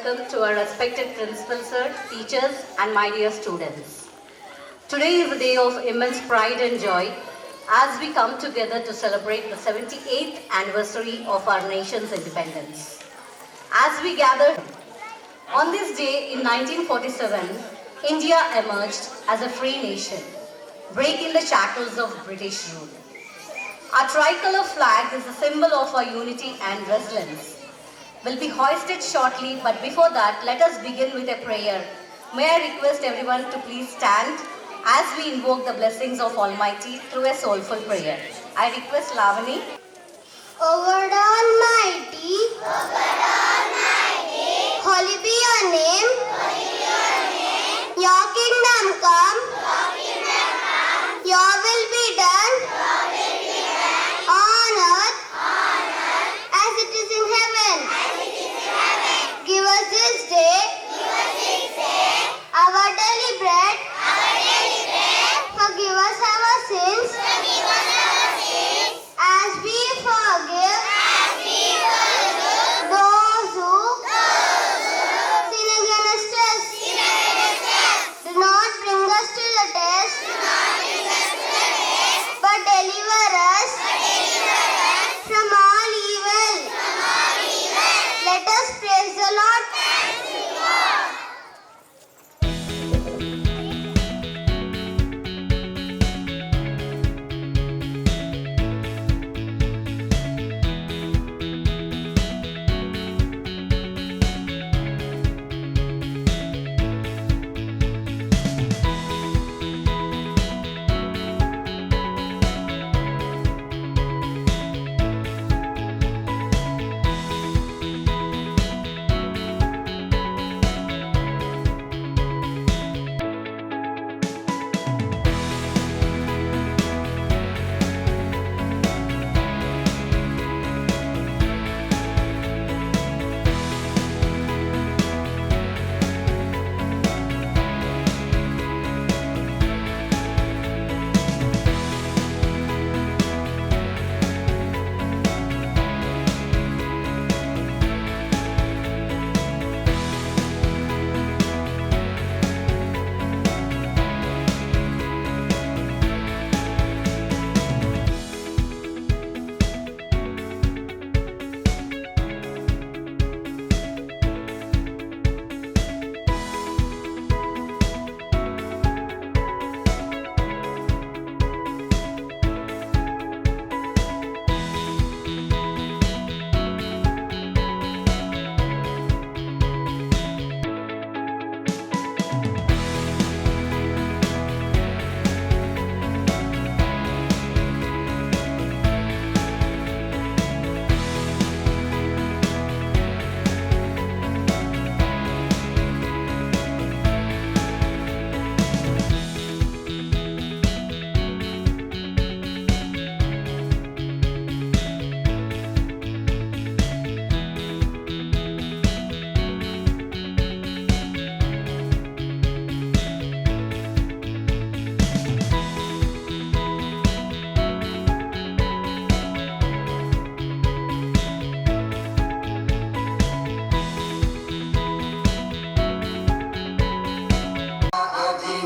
welcome to our respected principal sir, teachers and my dear students. Today is a day of immense pride and joy as we come together to celebrate the 78th anniversary of our nation's independence. As we gather, on this day in 1947, India emerged as a free nation, breaking the shackles of British rule. Our tricolor flag is a symbol of our unity and resilience. Will be hoisted shortly, but before that, let us begin with a prayer. May I request everyone to please stand as we invoke the blessings of Almighty through a soulful prayer. I request Lavani. O God Almighty, holy be your name, your kingdom come, your will be done, on earth as it is in heaven. Give us this day our daily bread. Forgive us our sins as we forgive those who sin against us. Do not bring us to the test, but deliver us from all evil. Let us praise the Lord.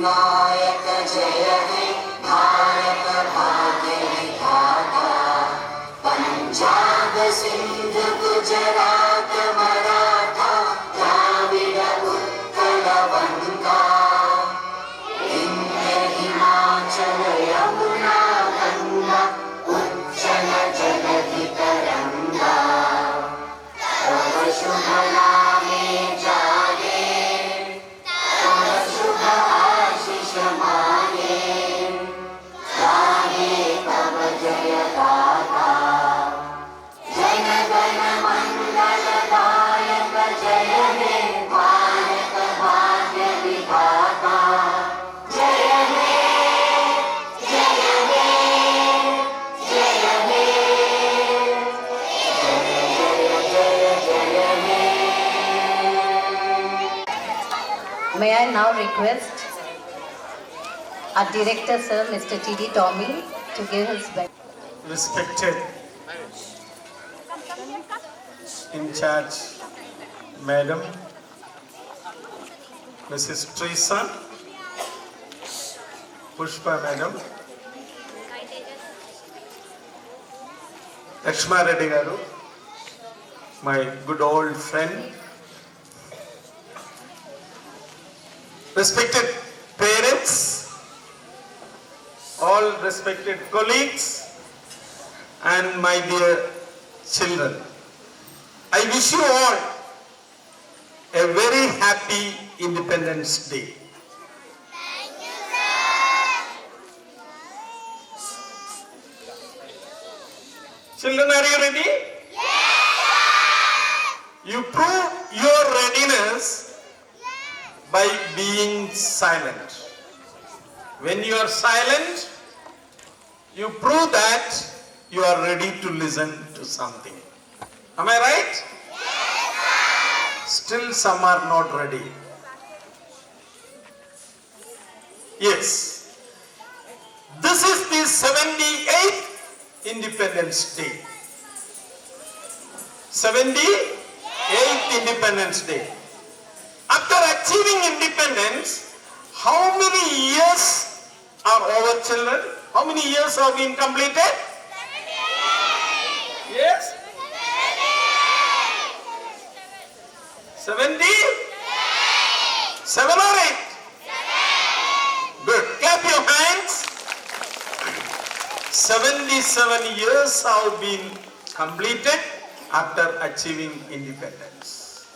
नायक जय हे भारत भाग्य विधाता पंजाब सिंध गुजरात मराठा द्राविड़ उत्कल बंगा विंध्य हिमाचल यमुना गंगा उज्जल जलधि तरंगा तव शुभ नामे जागे तव शुभ आशीष मागे गाहे तव जय गाथा जन गण मंगल दायक जय हे भारत भाग्य विधाता जय हे जय हे जय हे जय जय हे। May I now request our director, sir, Mr. T.D. Tommy, to give his best. Respected in charge, Madam, Mrs. Teresa, Pushpa Madam, Lakshma Reddy Garu, my good old friend, respected parents, all respected colleagues, and my dear children. I wish you all a very happy Independence Day. Children, are you ready? You prove your readiness by being silent. When you are silent, you prove that you are ready to listen to something. Am I right? Still some are not ready. Yes. This is the 78th Independence Day. 78th Independence Day. After achieving independence, how many years are over, children? How many years have been completed? 78. Yes? 70? 7 or 8? Good. Clap your hands. 77 years have been completed after achieving independence.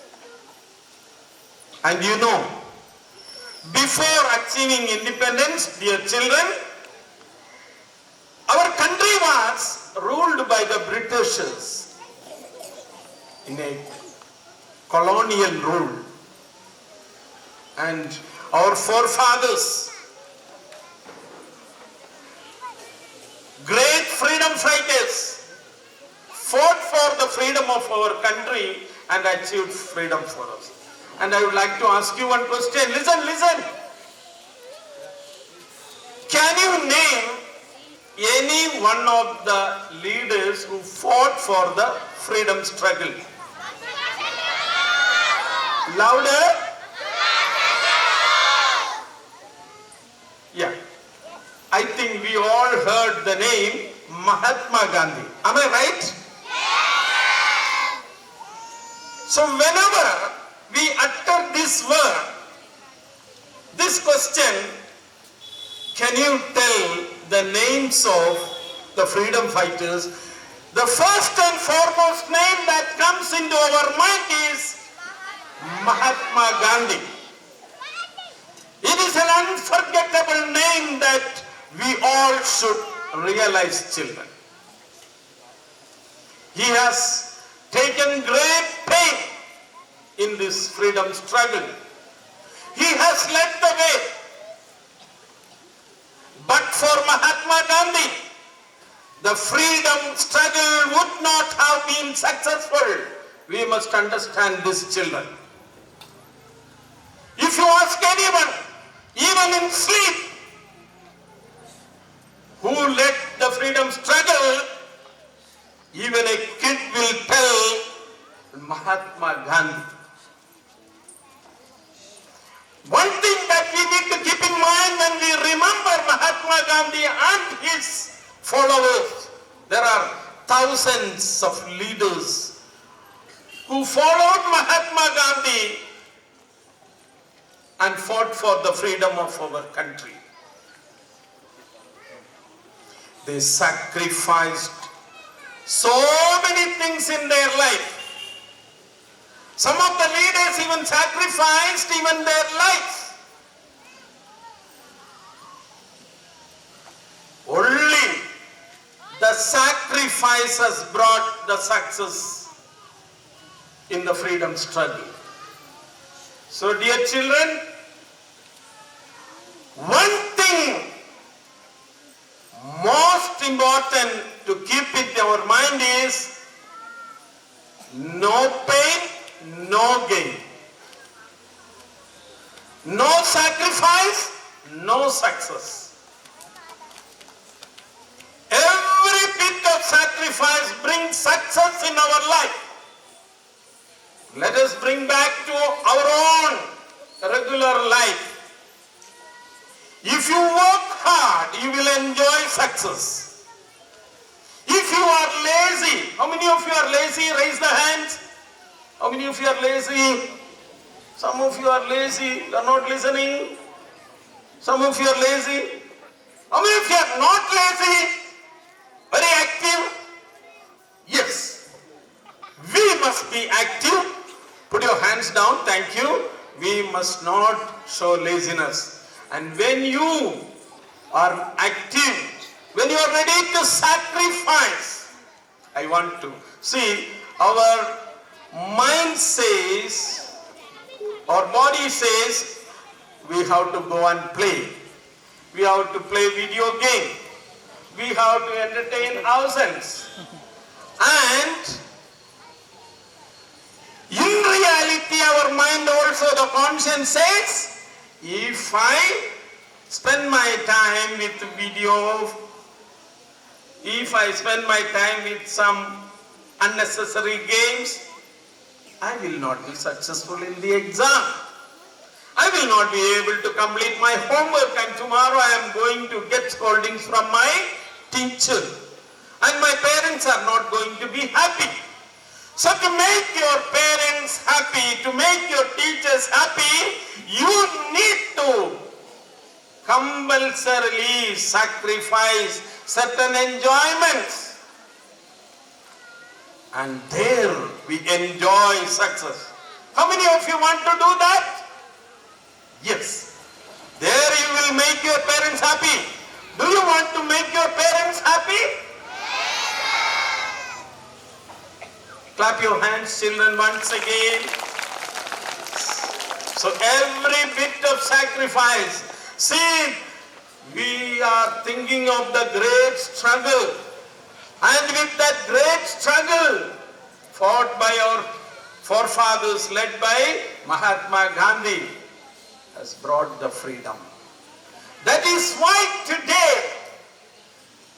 And you know, before achieving independence, dear children, our country was ruled by the Britishers in a colonial rule. And our forefathers, great freedom fighters, fought for the freedom of our country and achieved freedom for us. And I would like to ask you one question. Listen. Can you name any one of the leaders who fought for the freedom struggle? Louder. Yeah. I think we all heard the name Mahatma Gandhi. Am I right? So whenever we utter this word, this question, can you tell the names of the freedom fighters? The first and foremost name that comes into our mind is Mahatma Gandhi. It is an unforgettable name that we all should realize, children. He has taken great pain in this freedom struggle. He has led the way. But for Mahatma Gandhi, the freedom struggle would not have been successful. We must understand this, children. If you ask anyone, even in sleep, who led the freedom struggle, even a kid will tell Mahatma Gandhi. One thing that we need to keep in mind when we remember Mahatma Gandhi and his followers, there are thousands of leaders who followed Mahatma Gandhi and fought for the freedom of our country. They sacrificed so many things in their life. Some of the leaders even sacrificed even their lives. Only the sacrifices brought the success in the freedom struggle. So, dear children, one thing most important to keep in our mind is no pain, no gain. No sacrifice, no success. Every bit of sacrifice brings success in our life. Let us bring back to our own regular life. If you work hard, you will enjoy success. If you are lazy, how many of you are lazy? Raise the hands. How many of you are lazy? Some of you are lazy, you are not listening. Some of you are lazy. How many of you are not lazy? Very active? Yes. We must be active. Put your hands down, thank you. We must not show laziness. And when you are active, when you are ready to sacrifice, I want to see our mind says, our body says, we have to go and play. We have to play video game. We have to entertain ourselves. And in reality, our mind also, the conscience says, if I spend my time with video, if I spend my time with some unnecessary games, I will not be successful in the exam. I will not be able to complete my homework, and tomorrow I am going to get scoldings from my teacher. And my parents are not going to be happy. So to make your parents happy, to make your teachers happy, you need to compulsorily sacrifice certain enjoyments. And there we enjoy success. How many of you want to do that? Yes. There you will make your parents happy. Do you want to make your parents happy? Clap your hands, children, once again. So every bit of sacrifice. See, we are thinking of the great struggle. And with that great struggle fought by our forefathers, led by Mahatma Gandhi, has brought the freedom. That is why today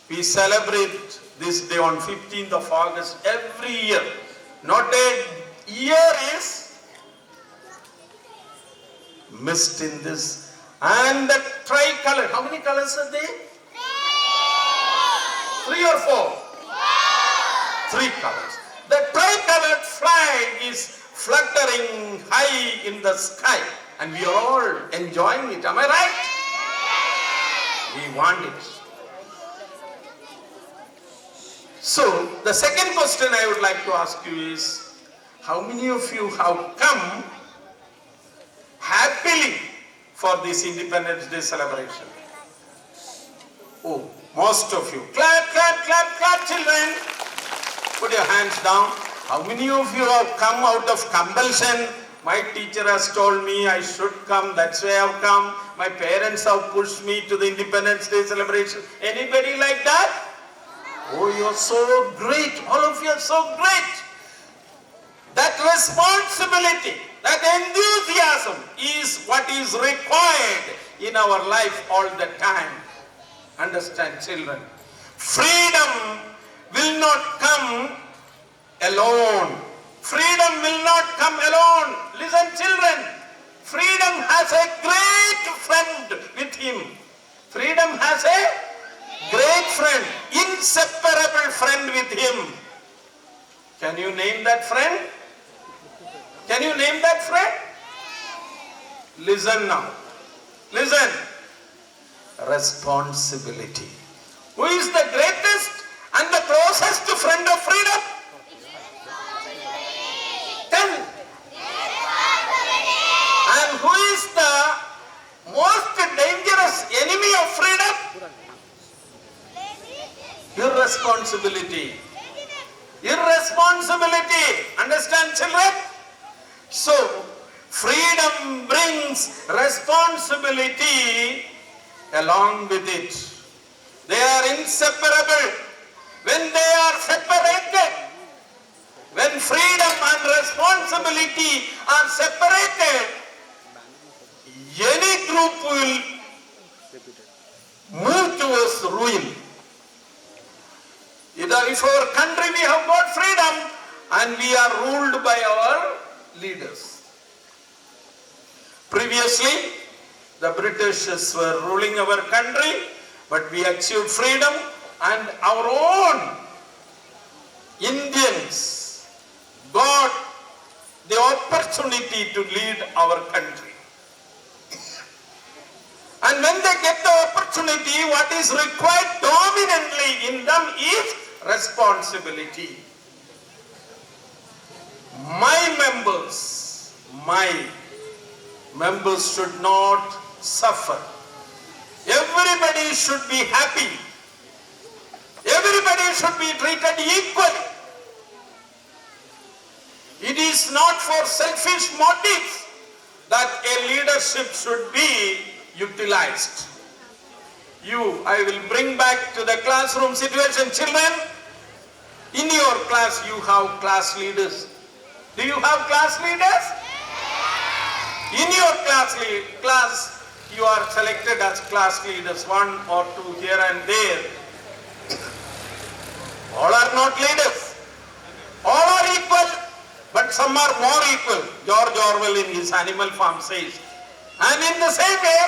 we celebrate this day on 15th of August every year. Not a year is missed in this. And the tricolor, how many colors are there? 3 or 4? 3 colors. The tricolored flag is fluttering high in the sky, and we are all enjoying it. Am I right? We want it. So, the second question I would like to ask you is, how many of you have come happily for this Independence Day celebration? Oh, most of you. Clap, clap, clap, clap, children. Put your hands down. How many of you have come out of compulsion? My teacher has told me I should come, that's why I have come. My parents have pushed me to the Independence Day celebration. Anybody like that? Oh, you are so great. All of you are so great. That responsibility, that enthusiasm is what is required in our life all the time. Understand, children? Freedom will not come alone. Freedom will not come alone. Listen, children. Freedom has a great friend with him. Freedom has a great friend, inseparable friend with him. Can you name that friend? Can you name that friend? Listen now. Listen. Responsibility. Who is the greatest and the closest friend of freedom? Tell. And who is the most dangerous enemy of freedom? Irresponsibility. Irresponsibility. Understand, children? So, freedom brings responsibility along with it. They are inseparable. When they are separated, when freedom and responsibility are separated, any group will move towards ruin. Either if our country we have got freedom and we are ruled by our leaders. Previously, the Britishers were ruling our country, but we achieved freedom and our own Indians got the opportunity to lead our country. And when they get the opportunity, what is required dominantly in them is responsibility. My members should not suffer. Everybody should be happy. Everybody should be treated equally. It is not for selfish motives that a leadership should be utilized. I will bring back to the classroom situation. Children, in your class you have class leaders. Do you have class leaders? In your class you are selected as class leaders, 1 or 2 here and there. All are not leaders. All are equal, but some are more equal. George Orwell in his Animal Farm says. And in the same way,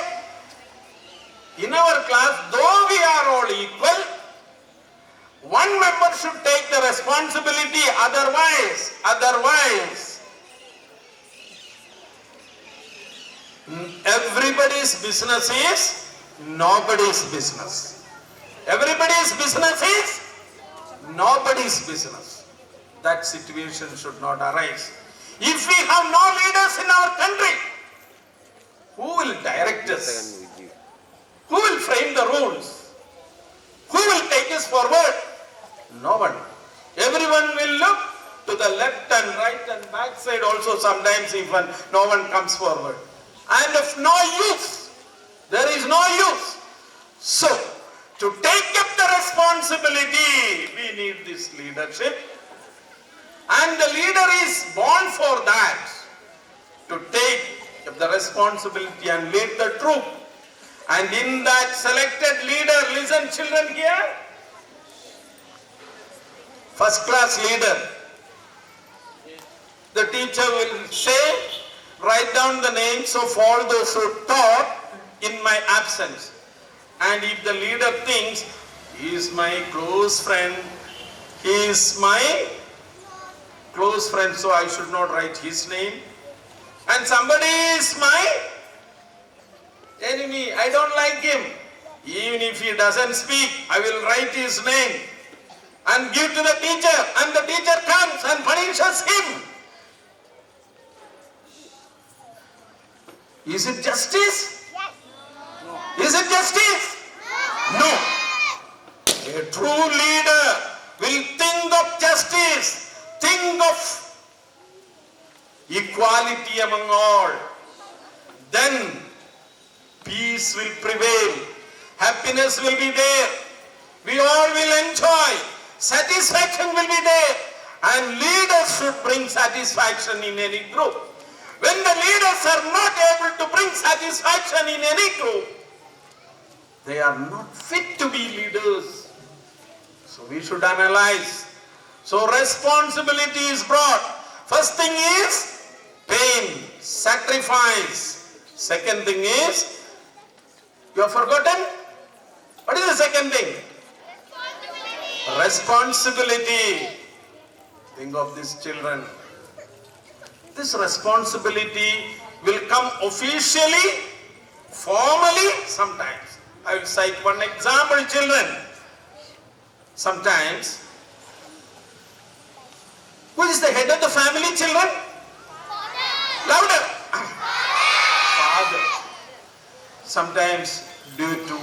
in our class, though we are all equal, one member should take the responsibility, otherwise, everybody's business is nobody's business. Everybody's business is nobody's business. That situation should not arise. If we have no leaders in our country, who will direct us? Who will frame the rules? Who will take us forward? No one. Everyone will look to the left and right and back side also sometimes even no one comes forward. And of no use. There is no use. So, to take up the responsibility, we need this leadership. And the leader is born for that. To take up the responsibility and lead the troop. And in that selected leader, listen children here. First class leader. The teacher will say, write down the names of all those who taught in my absence. And if the leader thinks, he is my close friend, he is my close friend, so I should not write his name. And somebody is my enemy, I don't like him. Even if he doesn't speak, I will write his name and give to the teacher, and the teacher comes and punishes him. Is it justice? Yes. Is it justice? No. A true leader will think of justice, think of equality among all. Then peace will prevail, happiness will be there, we all will enjoy, satisfaction will be there, and leaders should bring satisfaction in any group. When the leaders are not able to bring satisfaction in any group, they are not fit to be leaders. So we should analyze. So responsibility is brought. First thing is pain, sacrifice. Second thing is, you have forgotten? What is the second thing? Responsibility. Think of these children. This responsibility will come officially, formally, sometimes. I will cite one example, children. Sometimes, who is the head of the family, children? Louder. Father. Sometimes, due to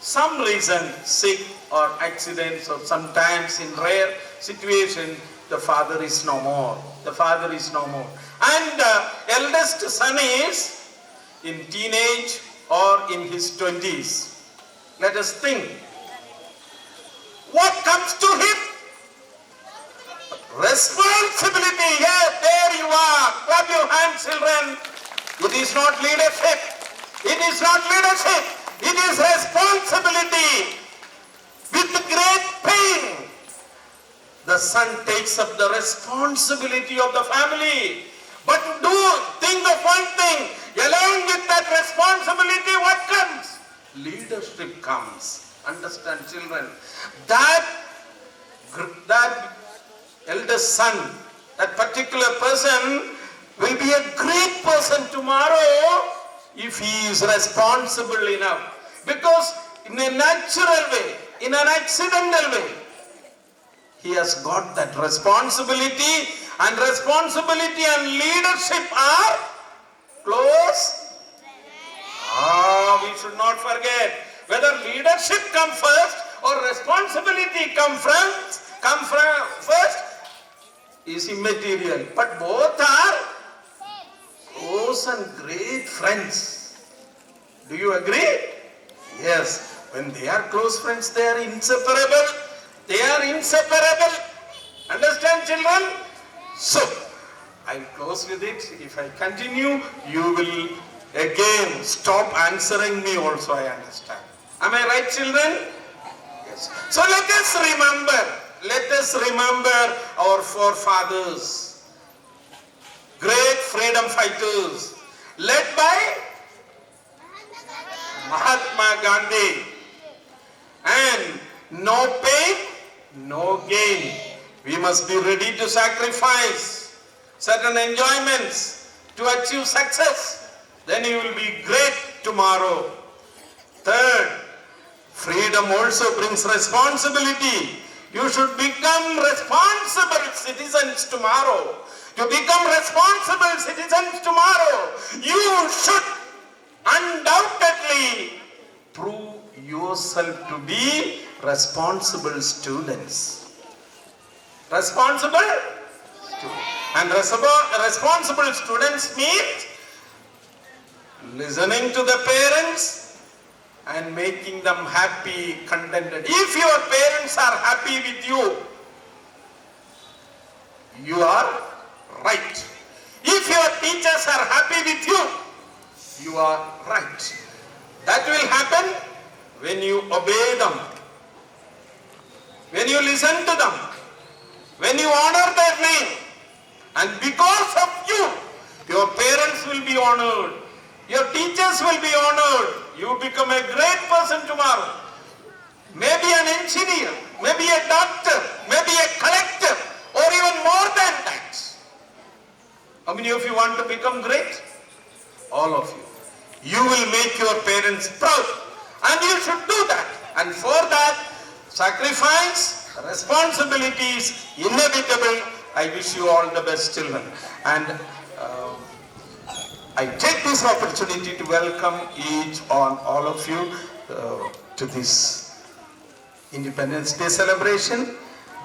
some reason, sick or accidents, or sometimes in rare situation, the father is no more. The father is no more. And the eldest son is in teenage or in his 20s. Let us think. What comes to him? Responsibility. Yeah, there you are. Clap your hands, children. It is not leadership. It is not leadership. It is responsibility. With great pain, the son takes up the responsibility of the family. But think of one thing, along with that responsibility, what comes? Leadership comes. Understand, children? That eldest son, that particular person will be a great person tomorrow if he is responsible enough. Because in a natural way, in an accidental way, he has got that responsibility, and responsibility and leadership are close. We should not forget whether leadership come first or responsibility come first is immaterial. But both are close and great friends. Do you agree? Yes. When they are close friends, they are inseparable. They are inseparable. Understand, children? So, I'll close with it. If I continue, you will again stop answering me also, I understand. Am I right, children? Yes. So let us remember our forefathers, great freedom fighters, led by Mahatma Gandhi. And no pain, no gain. We must be ready to sacrifice certain enjoyments to achieve success. Then you will be great tomorrow. Third, freedom also brings responsibility. You should become responsible citizens tomorrow. To become responsible citizens tomorrow, you should undoubtedly prove yourself to be responsible students. Responsible? And responsible students means listening to the parents and making them happy, contented. If your parents are happy with you, you are right. If your teachers are happy with you, you are right. That will happen when you obey them, when you listen to them, when you honor their name. And because of you, your parents will be honored, your teachers will be honored. You become a great person tomorrow. Maybe an engineer, maybe a doctor, maybe a collector, or even more than that. How many of you want to become great? All of you. You will make your parents proud, and you should do that. And for that, sacrifice, responsibility is inevitable. I wish you all the best, children. And I take this opportunity to welcome all of you to this Independence Day celebration.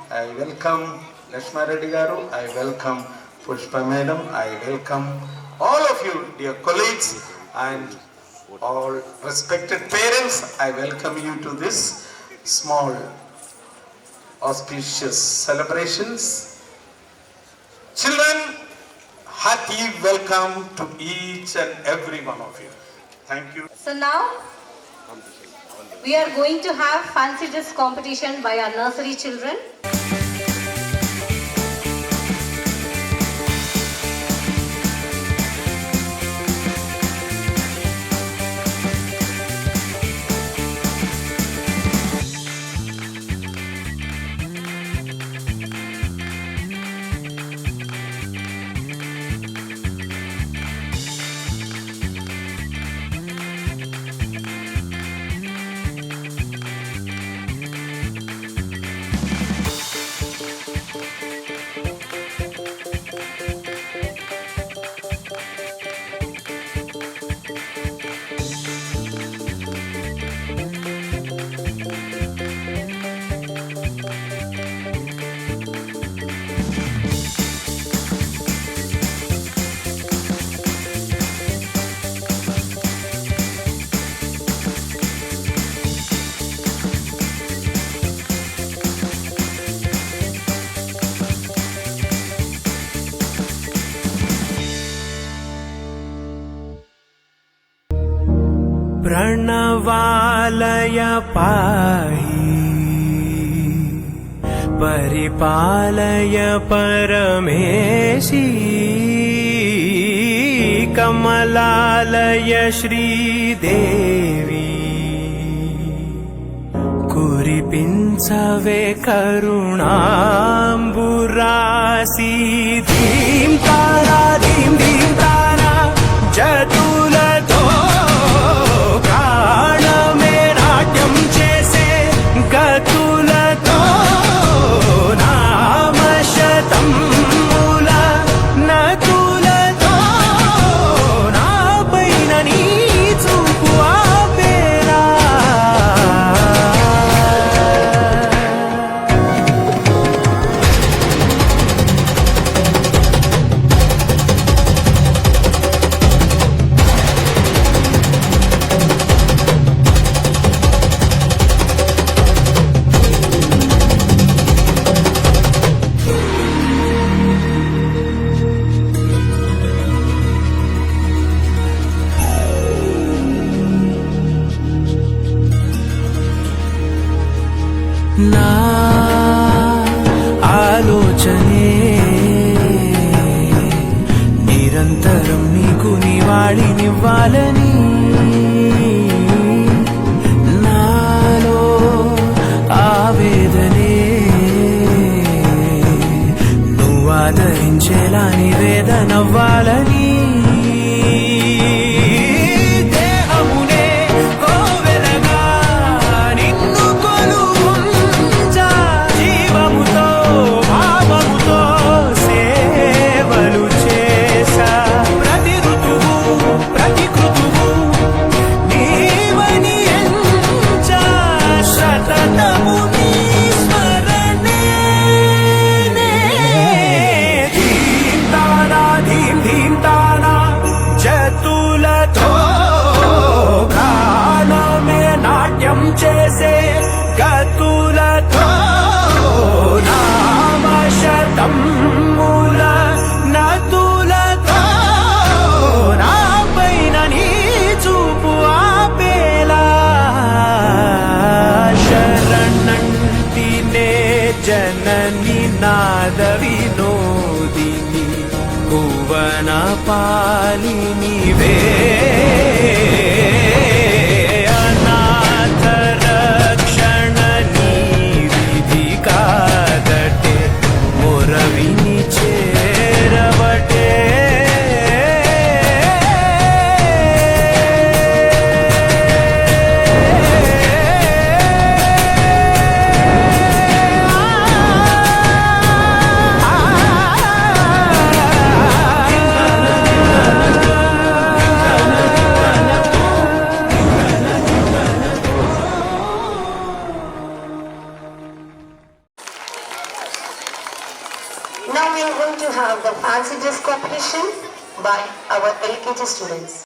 I welcome Lakshma Reddy Garu. I welcome Pushpa Madam. I welcome all of you, dear colleagues, and all respected parents. I welcome you to this small auspicious celebrations. Children, hearty welcome to each and every one of you. Thank you. So now, we are going to have fancy dress competition by our nursery children. प्रणवालय पाहि परिपालय परमेशी कमलालय श्रीदेवी కురిపించవే కరుణాంబురాసి ధీం తారా జతులతో ప్రాణమే నాట్యం చేసే గతులతో నామశతం మూల నతులతో నా పైన నీ చూపు ఆపేరా నా ఆలోచనే నిరంతరం నీకు నివాళినివ్వాలని నాలో ఆవేదనే నువ్వు ఆదరించేలా నివేదనవ్వాలని చేసే గతులతో నామశతం మూల నతులతో నా పైన నీ చూపు ఆపేలా శరణంటినే జనని నాద వినోదిని భువన పాలినివే Now we are going to have the fancy dress competition by our LKG students.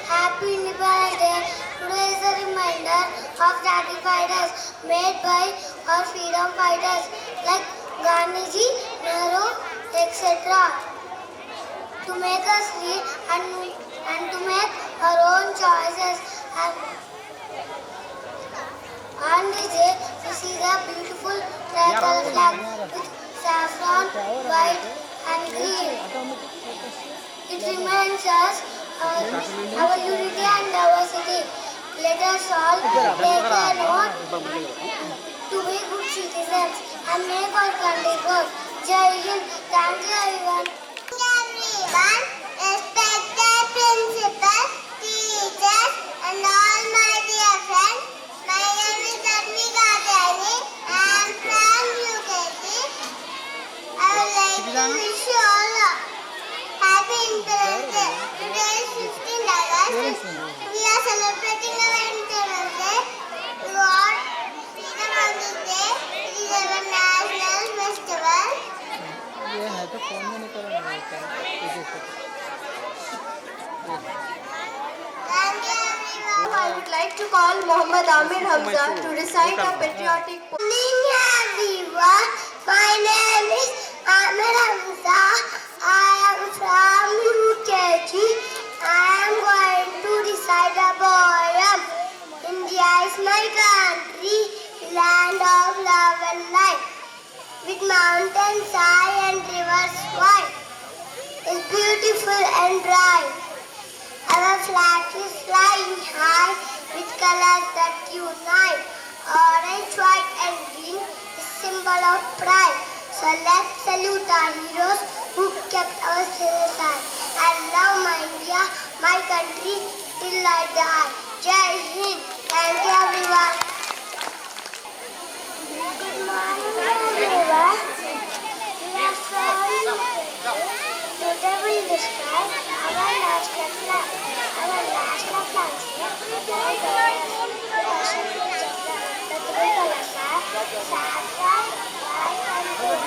Happy Independence Day. Today is a reminder of sacrifices made by our freedom fighters like Gandhiji, Nehru, etc. to make us free and to make our own choices. On this day, we see the beautiful tricolor flag with saffron, white, and green. It reminds us our unity and diversity. Let us all take a note to be good citizens and make our country good. Jai Hind. Thank you, everyone. Everyone, respected principal, teachers, and all my dear friends. My name is Advika Jani. I am from UKG. I would like to wish you all a happy Independence Day. Today is 15th August. We are celebrating our Independence Day. We want freedom on this day. It is our national festival. ये है तो phone में नहीं करेंगे I would like to call Muhammad Amir Hamza to recite a patriotic poem. Good morning everyone. My name is Amir Hamza. I am from UKG. I am going to recite a poem. India is my country, land of love and light. With mountains high and rivers wide. It's beautiful and bright. Our flag is flying high with colors that unite. Orange, white and green is symbol of pride. So let's salute our heroes who kept us safe. I love my India, my country till I die. Jai Hind. Thank you everyone. Good morning everyone. We are from Today we will describe our national flag. Our national flag is the three colors are saffron, white and blue.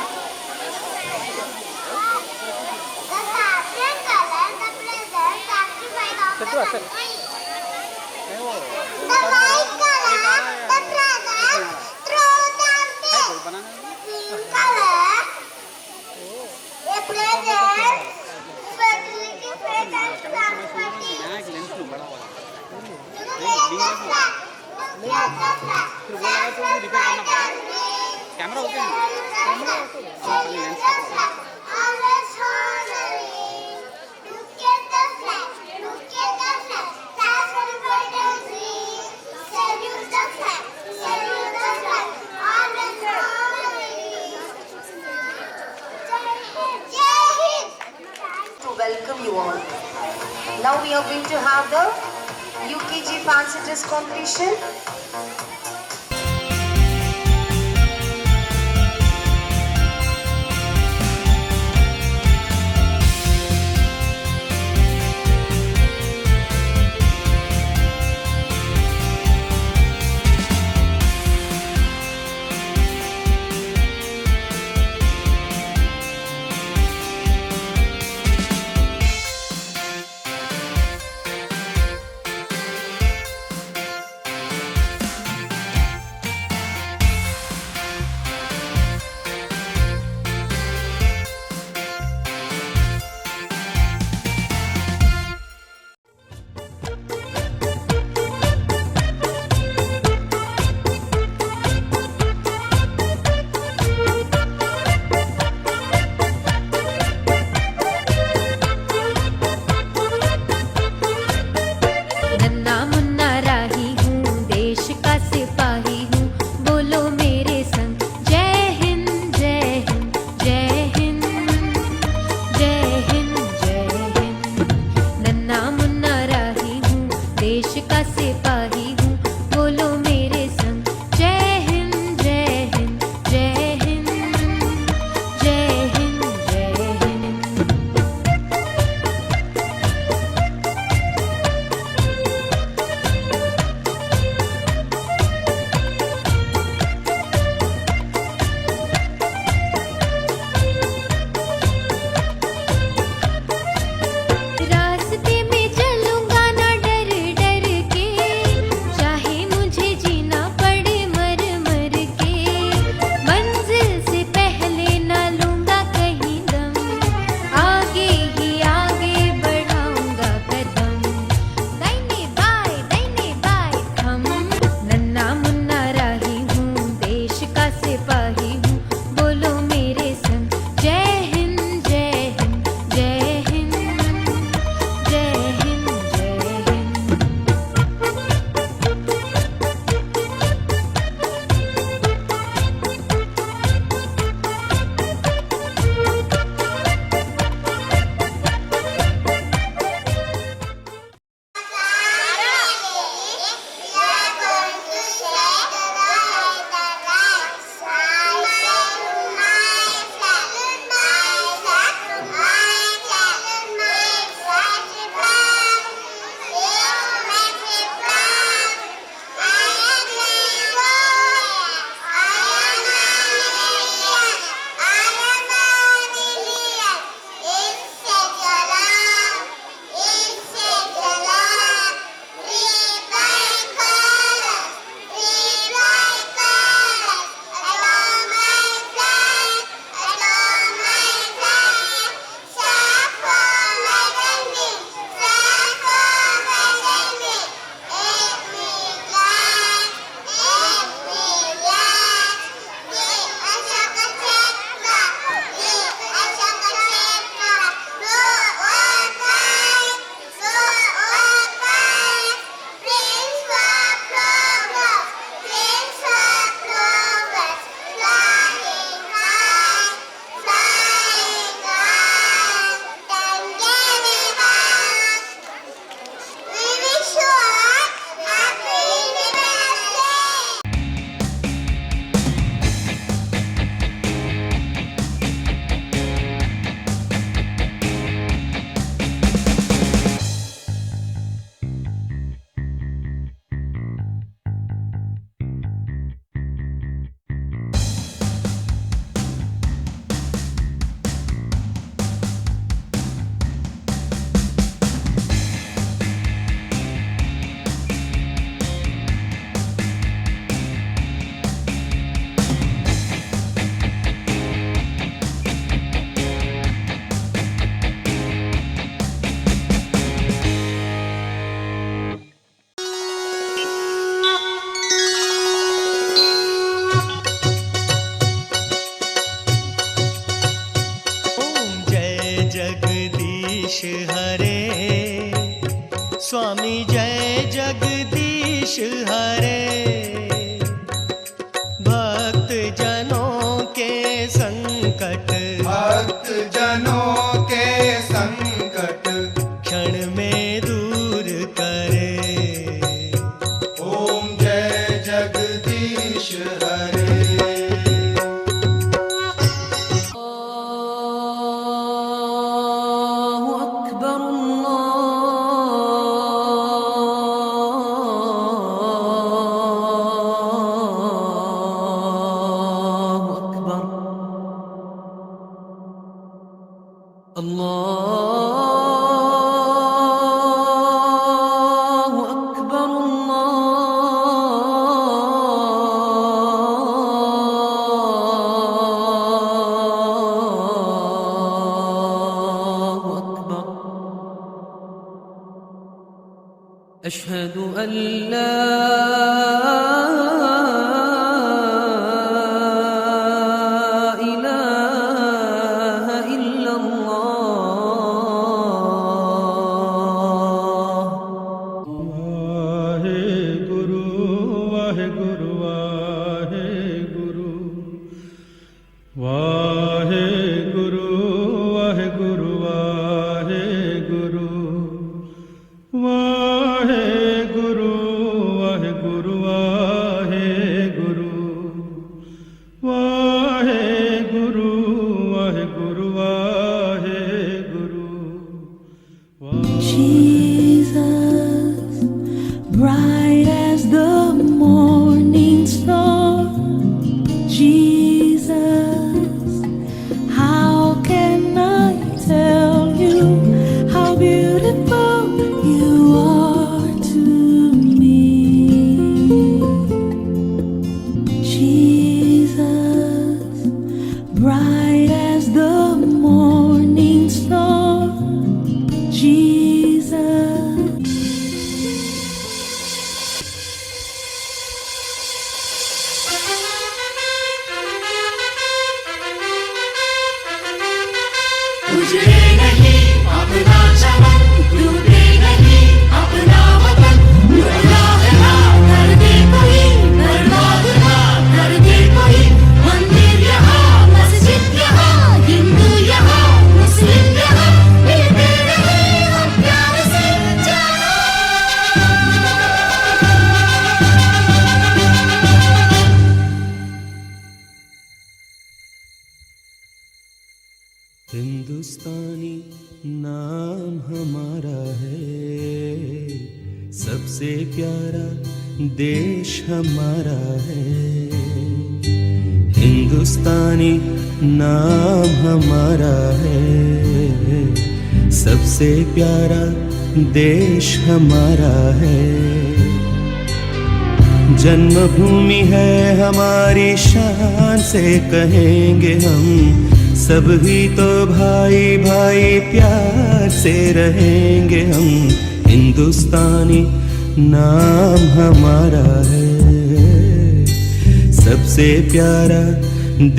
The saffron color represents sacrifice of the country. The white color represents truth and peace. Green color represents fertility, faith and prosperity. Camera okay Always honoring. Look at the flag. Look at the flag. Saffron, white and green. Salute the flag. Salute the flag. Always honoring. Jai Hind. To welcome you all. Now we are going to have the UKG fancy dress competition. रास्ते में चलूंगा ना डर डर के स्वामी जय जगदीश हरे, भक्त जनों के संकट, भक्त जनों के संकट क्षण में दूर करे। ओम जय जगदीश हरे। أشهد أن لا إله إلا الله. Waheguru Waheguru Waheguru Waheguru Waheguru Waheguru Waheguru Waheguru Waheguru Waheguru Waheguru Waheguru. Jesus, bright as the morning star. Jesus, how can I tell you how beautiful you are to me? Jesus, bright as the morning star. Jesus. तुझे नहीं अपना चमन, डूबे नहीं अपना वतन, गुमराह ना कर दे कोई, बर्बाद ना कर दे कोई। मंदिर यहाँ, मस्जिद यहाँ, हिंदू यहाँ, मुस्लिम यहाँ, मिलते रहे हम प्यार से जाना। हिंदुस्तानी नाम हमारा है, सबसे प्यारा देश हमारा है। हिंदुस्तानी नाम हमारा है, सबसे प्यारा देश हमारा है। जन्मभूमि है हमारी, शान से कहेंगे हम, सब ही तो भाई भाई प्यार से रहेंगे हम। हिंदुस्तानी नाम हमारा है, सबसे प्यारा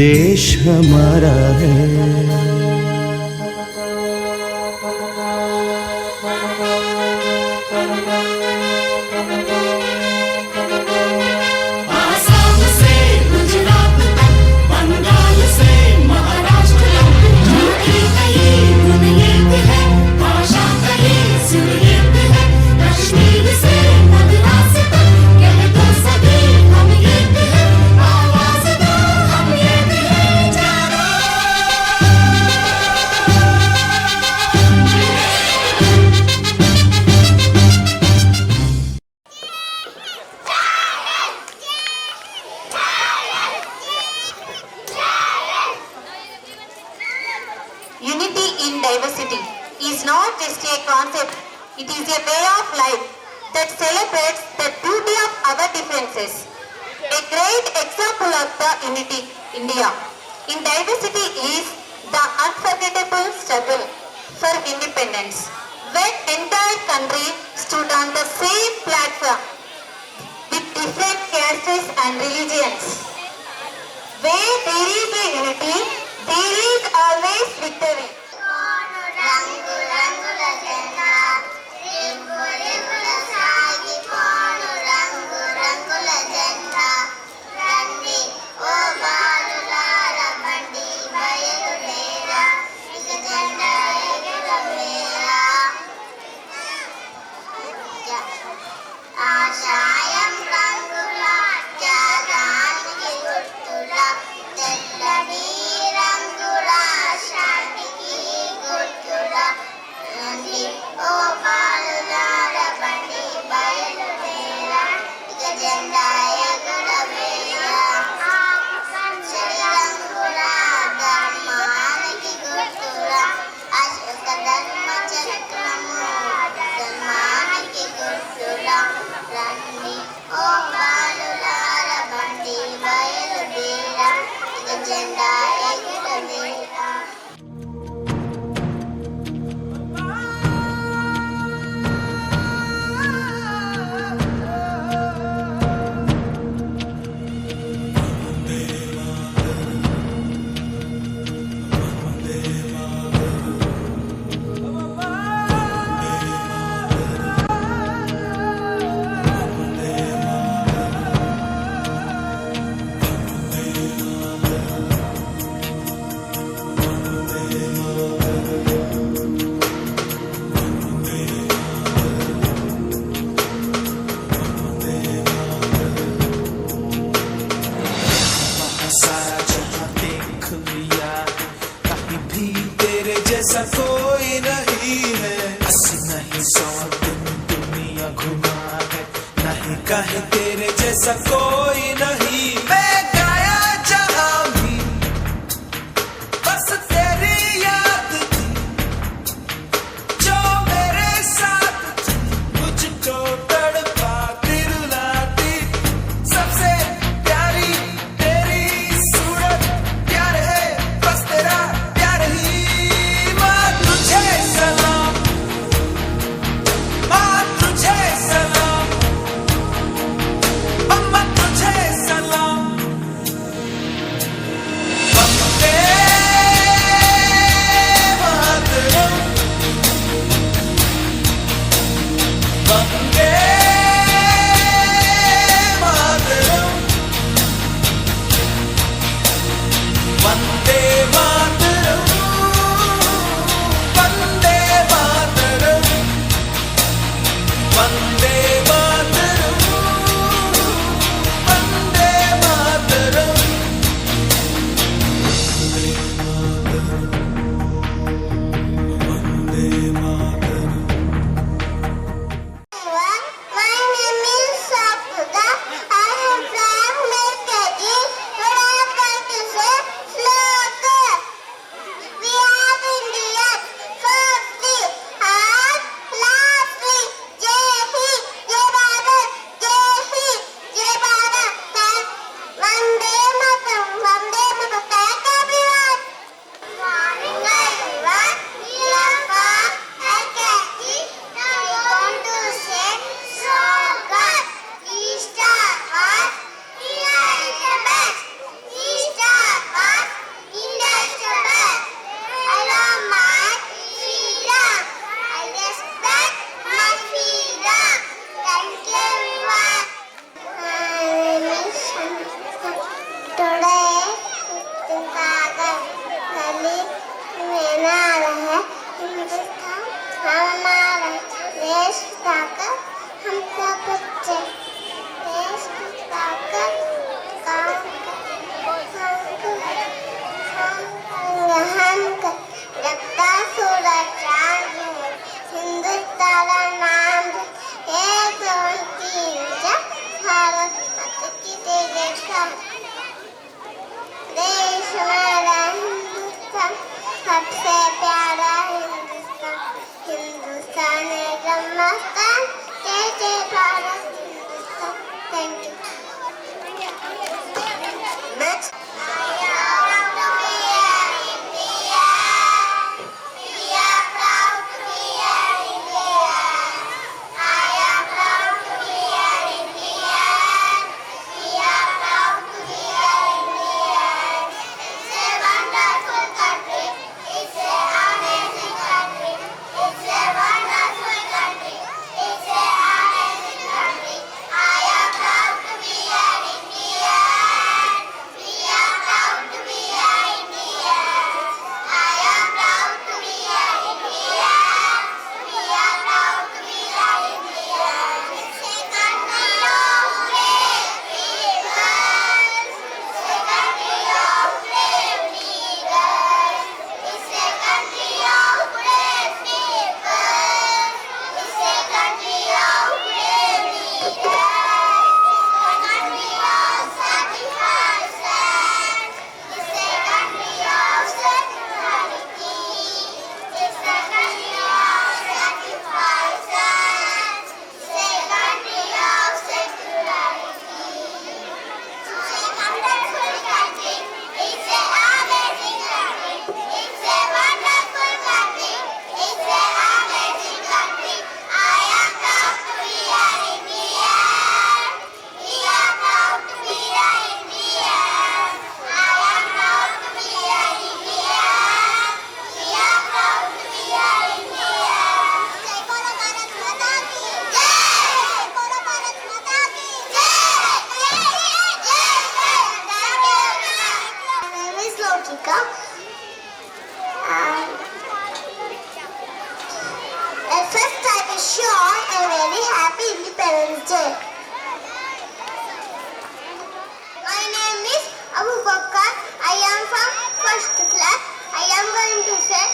देश हमारा है। आसाम से गुजरात तक, बंगाल से महाराष्ट्र तक, झूठी कहीं गुण एक है, भाषा कहीं सुर एक है। कश्मीर से मद्रास तक, कह दो सभी हम एक है, आवाज दो हम एक है जाना। Unity in diversity is not just a concept, it is a way of life that celebrates the beauty of our differences. A great example of the unity India in diversity is the unforgettable struggle for independence, when entire country stood on the same platform with different castes and religions. Where there is a unity, there is always victory. రంగు రంగుల జెండా ring కాషాయం రంగుల త్యాగానికి గుర్తులా తెల్లని రంగుల శాంతికి గుర్తులా రండి ఓ బాలులార బండి బయలుదేరా ఇక జెండా ఎగురవేరా రంగుల ధర్మానికి గుర్తులా అశోక ధర్మ చక్రము ధర్మానికి గుర్తులా రండి ఓ బాలులార బండి బయలుదేరా ఇక జెండా ఎగురవేరా सारा जहां देख लिया कहीं भी तेरे जैसा कोई नहीं है 80 नहीं 100 दिन दुनिया घुमा है नहीं कहीं तेरे जैसा कोई नहीं मैं गाया जहां भी बस तेरी याद थी जो मेरे साथ थी मुझको तड़पाती रुलाती सबसे प्यारी तेरी सूरत प्यार है बस तेरा प्यार ही माँ तुझे सलाम माँ तुझे सलाम अम्मा तुझे सलाम teacher. My name is Abu Bakr. I am from first class. I am going to say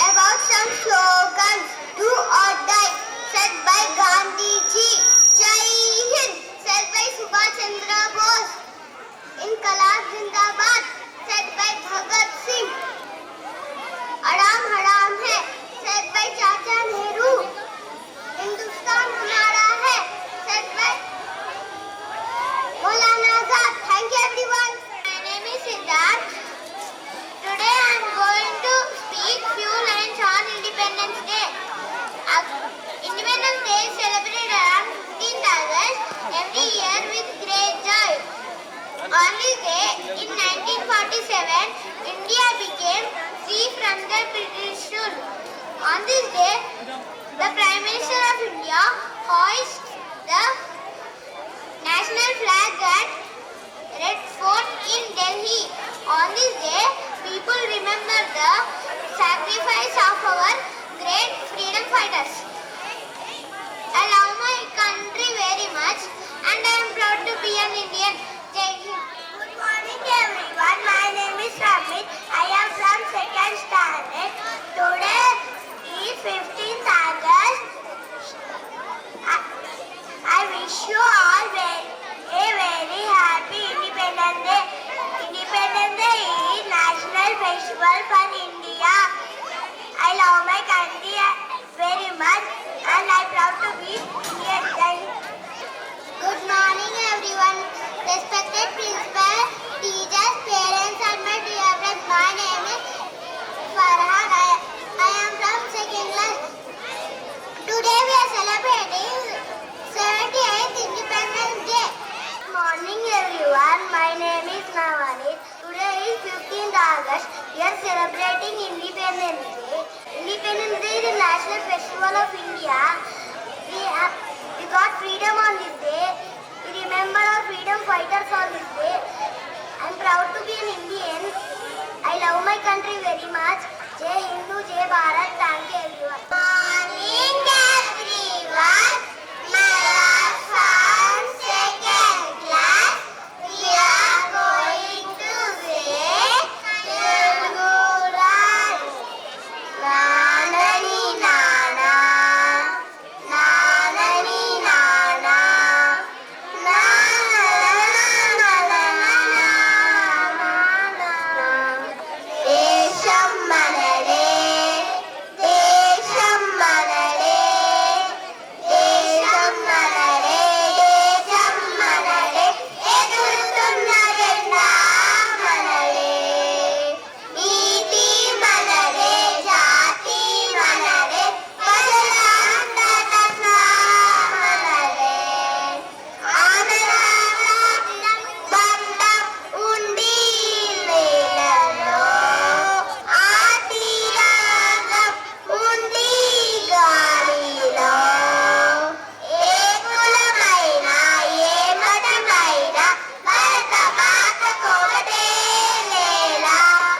about some slogans. Do or die, said by Gandhi ji. Jai Hind, said by Subhash Chandra Bose. Inqilab Zindabad, said by Bhagat Singh. Aram haram hai, said by Chacha Nehru. Hindustan hamara hai, said by Maulana Azad. Thank you everyone. My name is Siddharth. Today I am going to speak few lines on Independence Day. Independence Day is celebrated around 15th August every year with great joy. On this day, in 1947, India became free from the British rule. On this day, the Prime Minister of India hoists the national flag at Red Fort in Delhi. On this day, people remember the sacrifice of our great freedom fighters. I love my country very much and I am proud to be an Indian. Jai Hind. Good morning everyone. My name is Ramit. I am from second standard. Today is 15th August. I wish you all a very happy Independence Day. Independence Day is national festival for India. I love my country very much and I am proud to be Indian. Good morning everyone. Respected principal, teachers, parents and my dear friends. My name is Farhan. I am from second class. Today we are celebrating 78th Independence Day. Good morning everyone. My name is Navani. Today is 15th August. We are celebrating Independence Day. Independence Day is the national festival of India. We got freedom on this day. We remember our freedom fighters on this day. I am proud to be an Indian. I love my country very much. Jai Hindu, Jai Bharat. Thank you everyone. Morning everyone. My last from second class. We are going to say Teluguran. Nanani Nana. Nanani Nana. Desham manade, desham manade, desham manade, desham manade, egurtunna jenda manade, neeti manade, jati manade, pajalanda tatna manade, anaraga bandam undi neelalo, ఆతిరాగం ఉంది గాలిలో, ఏ కులమైనా ఏ మతమైనా భరత మాతకొకటే నేల,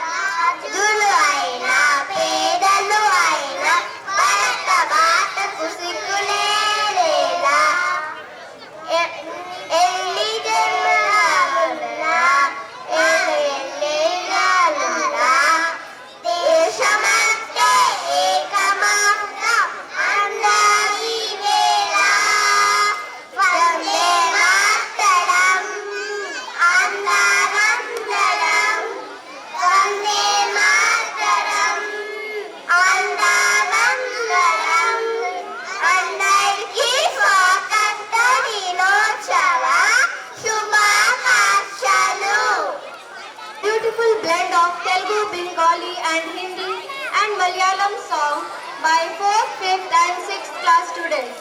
రాజులు అయినా పేదలు అయినా భరత మాతకు సిగ్గులే లేదా. ఎల్లి జన్మరాలున్నా ఎల్లేళ్ళున్నా దేశమంటే ఏకమంతం అందరి వేళ. వందే మాతరం అందరందరం, వందే మాతరం అందరందరం. అందరికీ స్వాతంత్ర దినోత్సవ శుభాకాంక్షలు. Beautiful blend of Telugu, Bengali and Hindi and Malayalam song by 4th, 5th and 6th class students.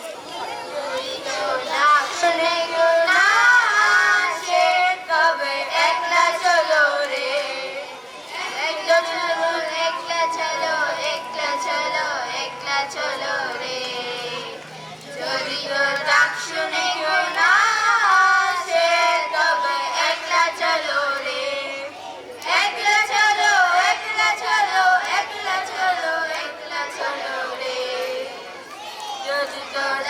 चलो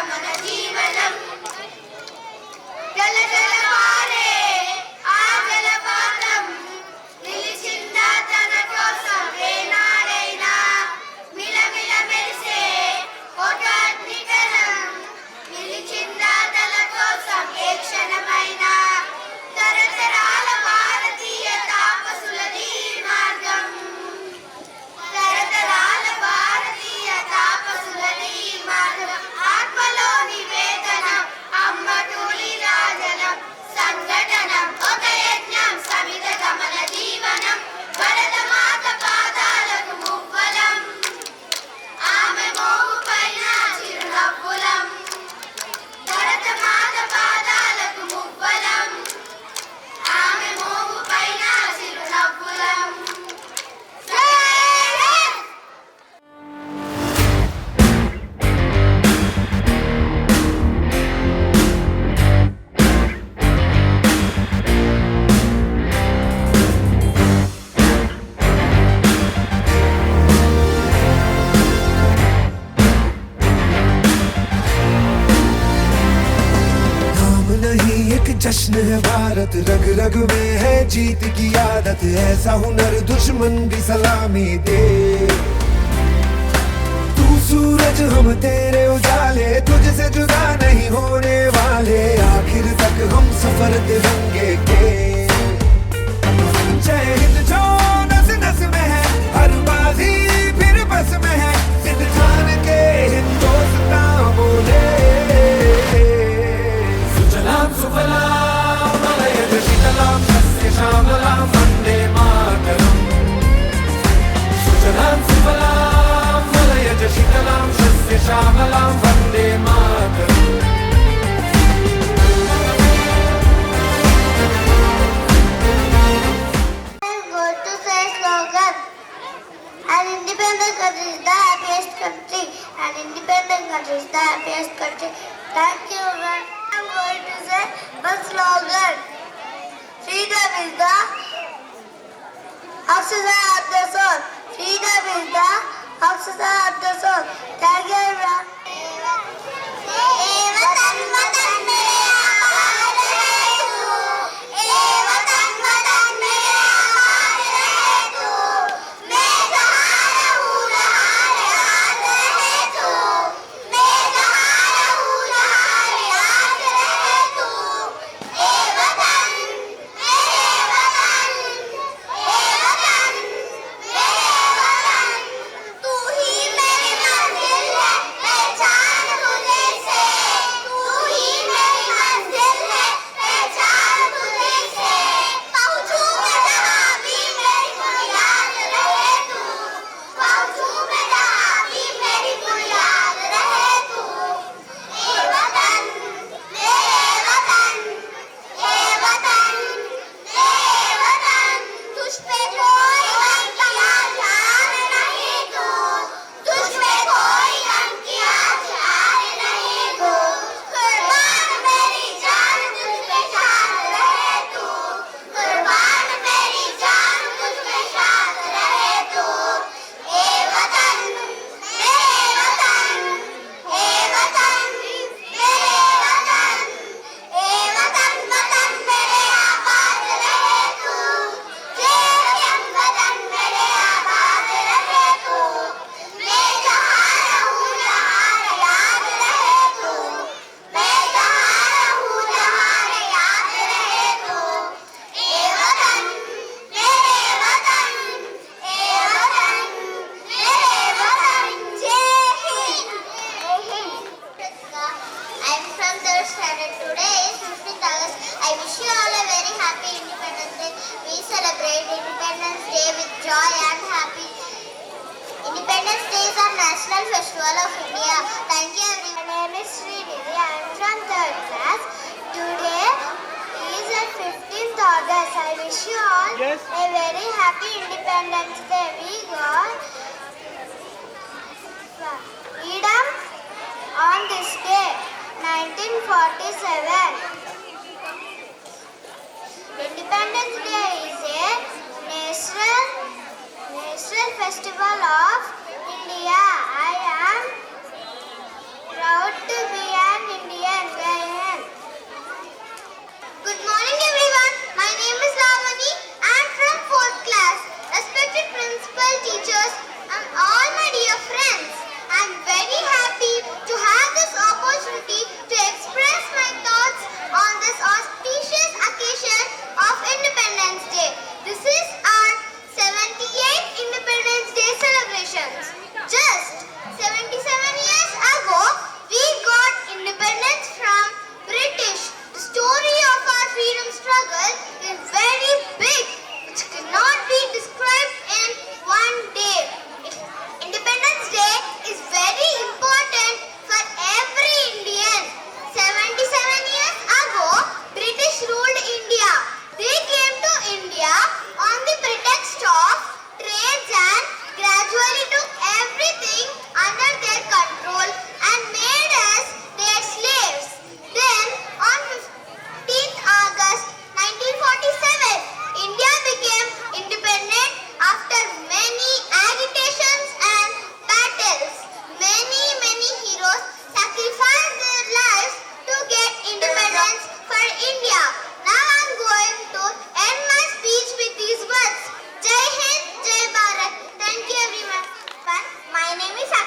మన జీవనం జల జల పారే ఆ జలపాతం నిలిచిందా తన కోసం ఏనాడైనా మిలమిల మెరిసే ఒక అగ్నికణం నిలిచిందా తన కోసం ఏ క్షణమైనా తరతరాల భారతీయ తాపసులది మార్గం తరతరాల భారతీయ తాపసులది మార్గం ఆత్మలో నివేదనం అమ్మ తూలి రాజనం సంఘటనం ఒక యజ్ఞం సమిత గమన జీవనం భరత మాత పాదాలకు మువ్వలం ఆమె మోము పైన చిరునవ్వులం భరత మాత పాదాలకు మువ్వలం ఆమె మోము పైన చిరునవ్వులం नाम नहीं एक जश्न है भारत, रग रग में है जीत की आदत, ऐसा हुनर दुश्मन भी सलामी दे। तू सूरज हम तेरे उजाले, तुझसे जुदा नहीं होने वाले, आखिर तक हम सफर तिरंगे के। जय हिंद जो नस नस में है, हर बाजी फिर बस में है, सिंध ठान के हिंदुस्तान बोले। सुजलाम सुफलाम मलयज शीतलाम सस्य श्यामलाम वंदे मातरम। सुजलाम सुफलाम मलयज शीतलाम सस्य श्यामलाम Vande Mataram. I'm going to say slogan. An independent country is the happiest country. An independent country is the happiest country. Thank you, everyone. I'm going to say one slogan. Freedom is the oxygen of the soul. Freedom is the oxygen of the soul. Thank you, everyone. वतन वतन मेरे आबाद रहे तू, वतन वतन मेरे आबाद रहे तू, मैं जहाँ रहूँ याद रहे तू, मैं जहाँ रहूँ याद रहे तू। वतन मेरे वतन, वतन मेरे वतन, तू ही मेरी मंजिल है, पहचान तुझे से, तू ही मेरी मंजिल है, पहचान तुझे से। पहुँचूं मैं जहाँ भी मेरी बुनियाद रहे तू, पहुँचूं मैं जहाँ भी मेरी बुनियाद रहे तू। वतन मेरे वतन, वतन मेरे वतन, तुझ पे कोई गम की आज़ाद नहीं तू, तुझ पे कोई गम की आज़ाद नहीं तू। कुर्बान मेरी जान तुझ पे शाद रहे तू, कुर्बान मेरी जान तुझ पे शाद रहे तू। वतन मेरे वतन, वतन मेरे वतन, वतन वतन मेरे आबाद रहे तू, वतन मेरे आबाद रहे तू, मैं जहाँ रहूँ याद रहे तू, मैं जहाँ रहूँ याद रहे तू। वतन मेरे वतन, वतन मेरे वतन। जय Hind. I am from third standard. Today is 15th August. I wish you all a very happy Independence Day. We celebrate Independence Day with joy and happy. Independence Day is our national festival of India. Thank you everyone. My name is Srinidhi. I am from third class. Today is a 15th August. I wish you all a very happy Independence Day. We got freedom on this day, 1947. Independence Day is a national festival of India. I am proud to be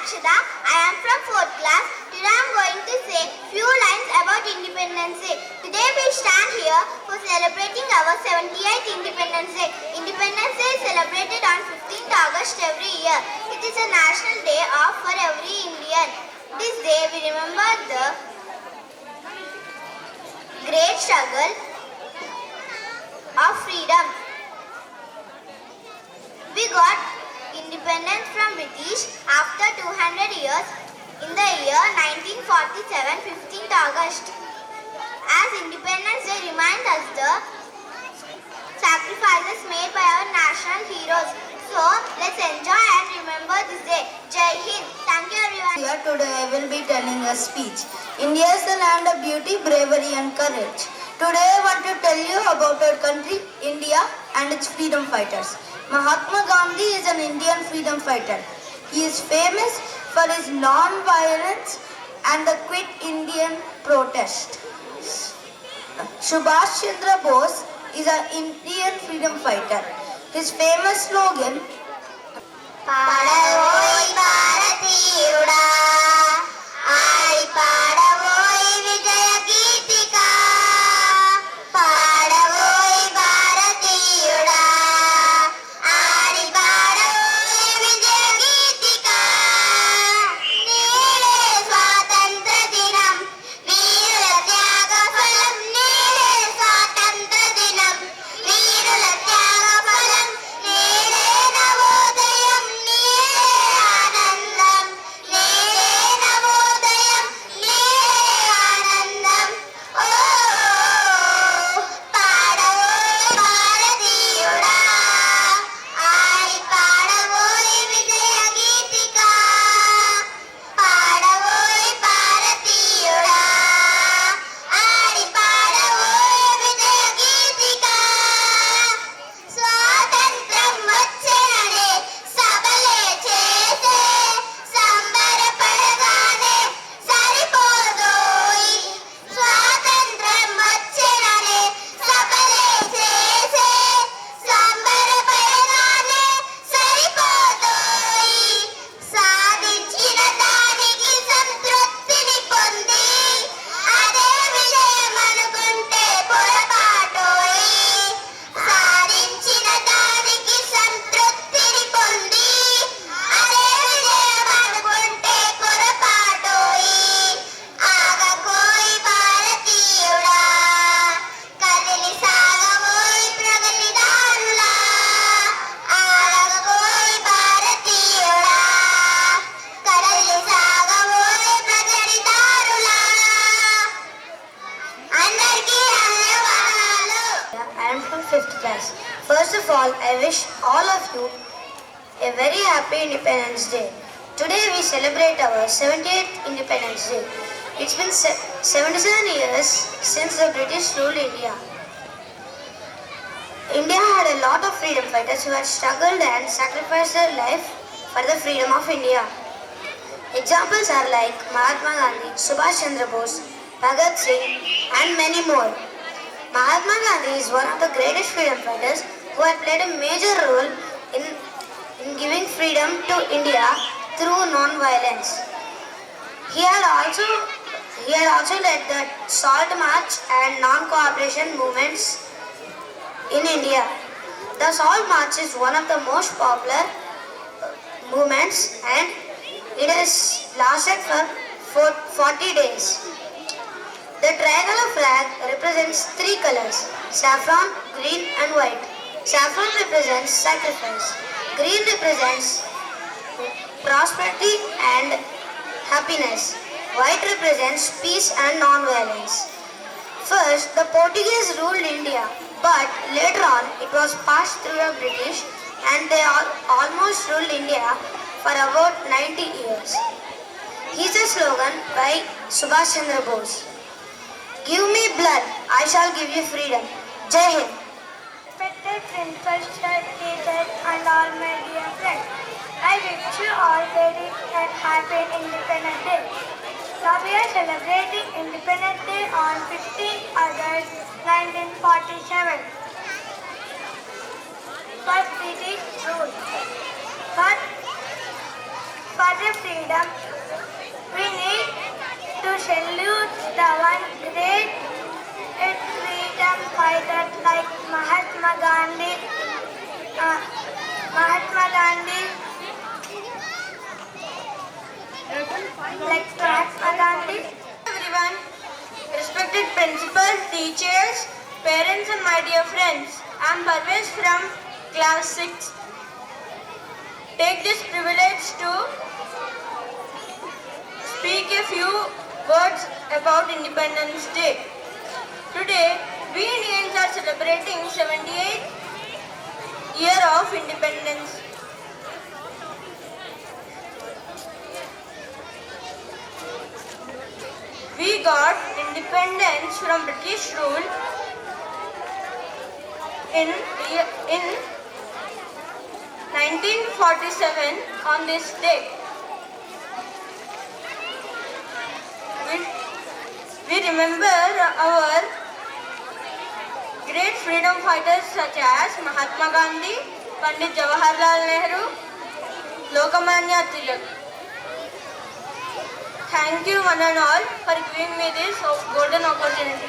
Akshada. I am from 4th class. Today I am going to say few lines about Independence Day. Today we stand here for celebrating our 78th Independence Day. Independence Day is celebrated on 15th August every year. It is a national day off for every Indian. This day we remember the great struggle of freedom. We got independence from British after 200 years in the year 1947, 15th August. As Independence Day reminds us the sacrifices made by our national heroes. So let's enjoy and remember this day. Jai Hind. Thank you everyone. Here today I will be telling a speech. India is the land of beauty, bravery and courage. Today I want to tell you about our country, India, and its freedom fighters. Mahatma Gandhi is an Indian freedom fighter. He is famous for his non-violence and the Quit Indian protest. Subhash Chandra Bose is an Indian freedom fighter. His famous slogan, పాడవోయ్ భారతీయుడా ఆడి పాడవోయ్ విజయ గీతిక పాడవోయ్ భారతీయుడా ఆడి పాడవోయ్ విజయ గీతిక నేడే స్వాతంత్ర దినం వీరుల త్యాగ ఫలం నేడే స్వాతంత్ర దినం వీరుల త్యాగ ఫలం నేడే నవోదయం నేడే ఆనందం నేడే నవోదయం నేడే ఆనందం ఓ పాడవోయ్ భారతీయుడా ఆడి పాడవోయ్ విజయ గీతిక పాడవోయ్ భారతీయుడా ఆడి పాడవోయ్ విజయ గీతిక స్వాతంత్రం వచ్చెననే సబలే చేసే సంబరపడగానే సరిపోదోయ్ స్వాతంత్రం వచ్చెననే సబలే చేసే సంబరపడగానే సరిపోదోయ్ సాధించిన దానికి సంతృప్తిని పొంది అదే విజయం అనుకుంటే పొరపాటోయ్ సాధించిన దానికి సంతృప్తిని పొంది అదే విజయం అనుకుంటే పొరపాటోయ్ ఆగకోయ్ భారతీయుడా కదిలి సాగవోయ్ ప్రగతిదారులా ఆగకోయ్ భారతీయుడా కదిలి సాగవోయ్ ప్రగతిదారులా అందరికీ ధన్యవాదాలు. I am from 5th class. First of all, I wish all of you a very happy Independence Day. Today we celebrate our 78th Independence Day. It's been 77 years since the British ruled India. India had a lot of freedom fighters who had struggled and sacrificed their life for the freedom of India. Examples are like Mahatma Gandhi, Subhash Chandra Bose, Bhagat Singh and many more. Mahatma Gandhi is one of the greatest freedom fighters who had played a major role in giving freedom to India through non-violence. He had also led the Salt March and non-cooperation movements in India. The Salt March is one of the most popular movements and it has lasted for 40 days. The tricolor flag represents three colors, saffron, green and white. Saffron represents sacrifice. Green represents prosperity and happiness. White represents peace and non-violence. First, the Portuguese ruled India, but later on it was passed through the British and they almost ruled India for about 90 years. Here's a slogan by Subhash Chandra Bose. Give me blood, I shall give you freedom. Jai Hind. Respected principal, teachers and all my dear friends, I wish you all very happy Independence Day. Now we are celebrating Independence Day on 15th August 1947. For British rule. But for the freedom. We need to salute the one great freedom fighter like Mahatma Gandhi. Everyone, respected principal, teachers, parents and my dear friends, I am Parvez from class 6. Take this privilege to speak a few words about Independence Day. Today, we Indians are celebrating 78th year of independence. We got independence from British rule in 1947 on this day. We remember our great freedom fighters such as Mahatma Gandhi, Pandit Jawaharlal Nehru, Lokmanya Tilak. Thank you one and all for giving me this golden opportunity.